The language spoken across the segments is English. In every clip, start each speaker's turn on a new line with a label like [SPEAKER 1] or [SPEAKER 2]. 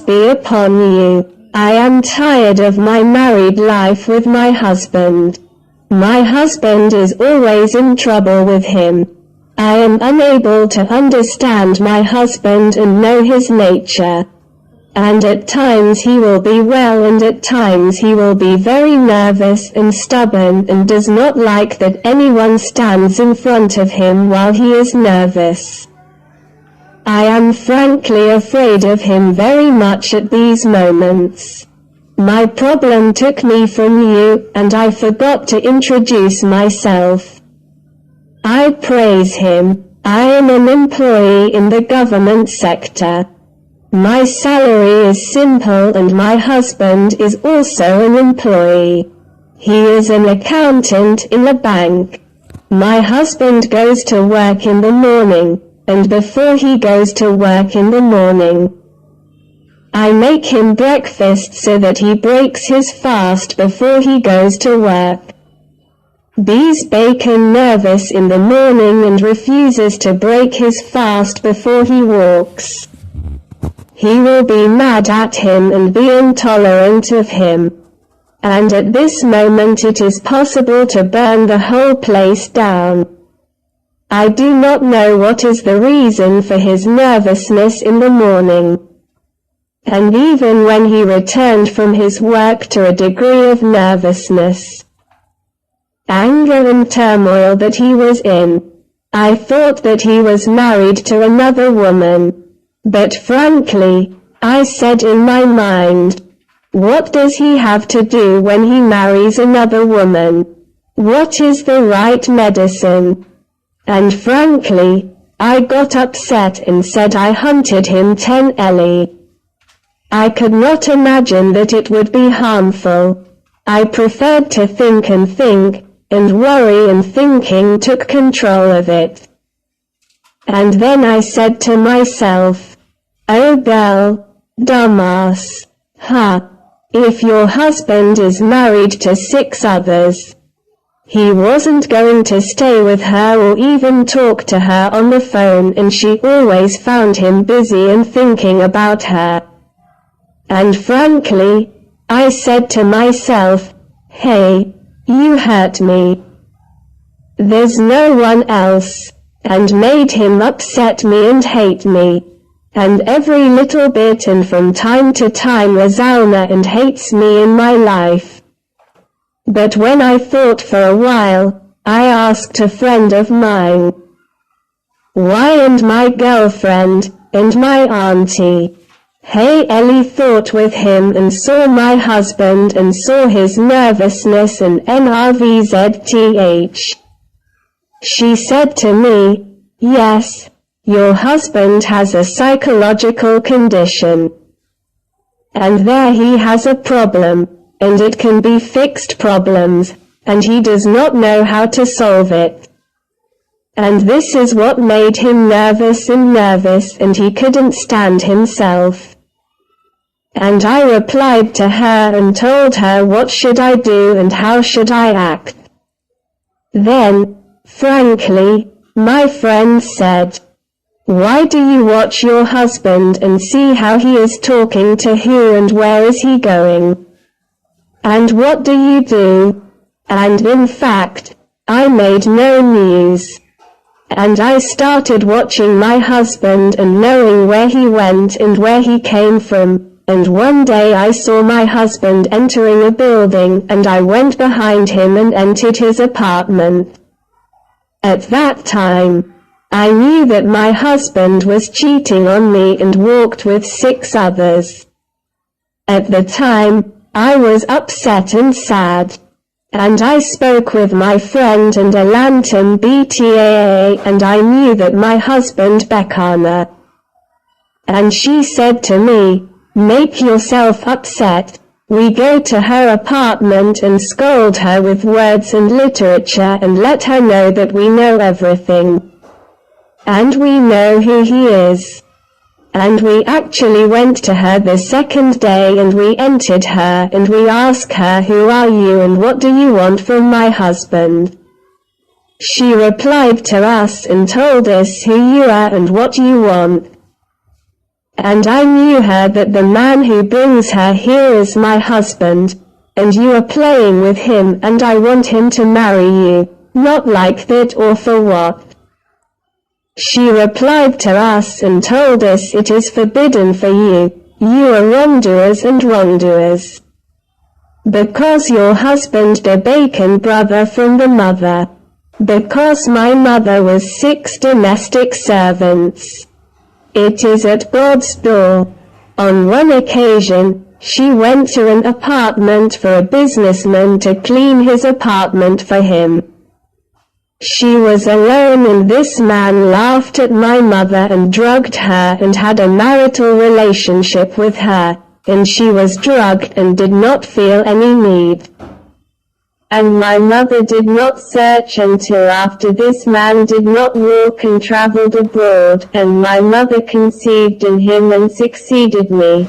[SPEAKER 1] be upon you. I am tired of my married life with my husband. My husband is always in trouble with him. I am unable to understand my husband and know his nature. And at times he will be well and at times he will be very nervous and stubborn and does not like that anyone stands in front of him while he is nervous. I am frankly afraid of him very much at these moments. My problem took me from you, and I forgot to introduce myself. I praise him. I am an employee in the government sector. My salary is simple and my husband is also an employee. He is an accountant in a bank. My husband goes to work in the morning, and before he goes to work in the morning, I make him breakfast so that he breaks his fast before he goes to work. He's bacon nervous in the morning and refuses to break his fast before he walks. He will be mad at him and be intolerant of him. And at this moment it is possible to burn the whole place down. I do not know what is the reason for his nervousness in the morning. And even when he returned from his work to a degree of nervousness, anger and turmoil that he was in, I thought that he was married to another woman. But frankly, I said in my mind, what does he have to do when he marries another woman? What is the right medicine? And frankly, I got upset and said I hunted him 10 Ellie. I could not imagine that it would be harmful. I preferred to think, and worry and thinking took control of it. And then I said to myself, oh girl, dumbass, if your husband is married to 6 others, he wasn't going to stay with her or even talk to her on the phone, and she always found him busy and thinking about her. And frankly, I said to myself, hey, you hurt me. There's no one else, and made him upset me and hate me. And every little bit and from time to time Rosalna and hates me in my life. But when I thought for a while, I asked a friend of mine, why, and my girlfriend, and my auntie. Hey, Ellie thought with him and saw my husband and saw his nervousness and nervzth. She said to me, yes, your husband has a psychological condition. And there he has a problem, and it can be fixed problems, and he does not know how to solve it. And this is what made him nervous, and he couldn't stand himself. And I replied to her and told her what should I do and how should I act. Then, frankly, my friend said, why do you watch your husband and see how he is talking to who and where is he going? And what do you do? And in fact, I made no news. And I started watching my husband and knowing where he went and where he came from. And one day I saw my husband entering a building and I went behind him and entered his apartment. At that time, I knew that my husband was cheating on me and walked with 6 others. At the time, I was upset and sad. And I spoke with my friend and Alantam BTAA and I knew that my husband Bekana. And she said to me, make yourself upset, we go to her apartment and scold her with words and literature and let her know that we know everything. And we know who he is. And we actually went to her the second day and we entered her and we asked her, who are you and what do you want from my husband? She replied to us and told us who you are and what you want. And I knew her that the man who brings her here is my husband, and you are playing with him, and I want him to marry you, not like that or for what? She replied to us and told us it is forbidden for you, you are wrongdoers and wrongdoers. Because your husband the bacon brother from the mother. Because my mother was 6 domestic servants. It is at God's door. On one occasion, she went to an apartment for a businessman to clean his apartment for him. She was alone and this man laughed at my mother and drugged her and had a marital relationship with her, and she was drugged and did not feel any need. And my mother did not search until after this man did not walk and traveled abroad, and my mother conceived in him and succeeded me.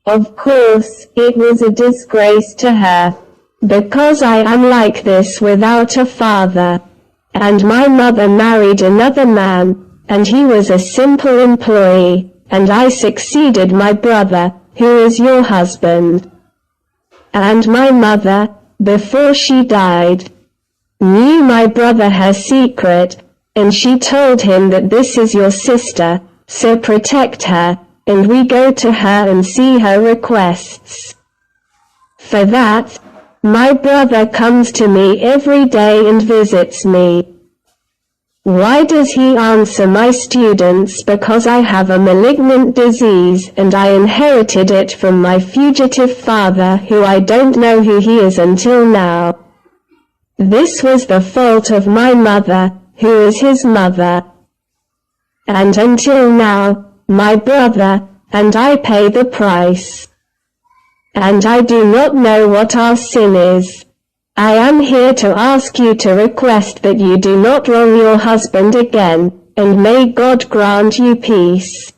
[SPEAKER 1] Of course, it was a disgrace to her, because I am like this without a father. And my mother married another man, and he was a simple employee, and I succeeded my brother, who is your husband. And my mother, before she died, knew my brother her secret, and she told him that this is your sister, so protect her, and we go to her and see her requests. For that, my brother comes to me every day and visits me. Why does he answer my students? Because I have a malignant disease and I inherited it from my fugitive father who I don't know who he is until now. This was the fault of my mother, who is his mother. And until now, my brother and I pay the price. And I do not know what our sin is. I am here to ask you to request that you do not wrong your husband again, and may God grant you peace.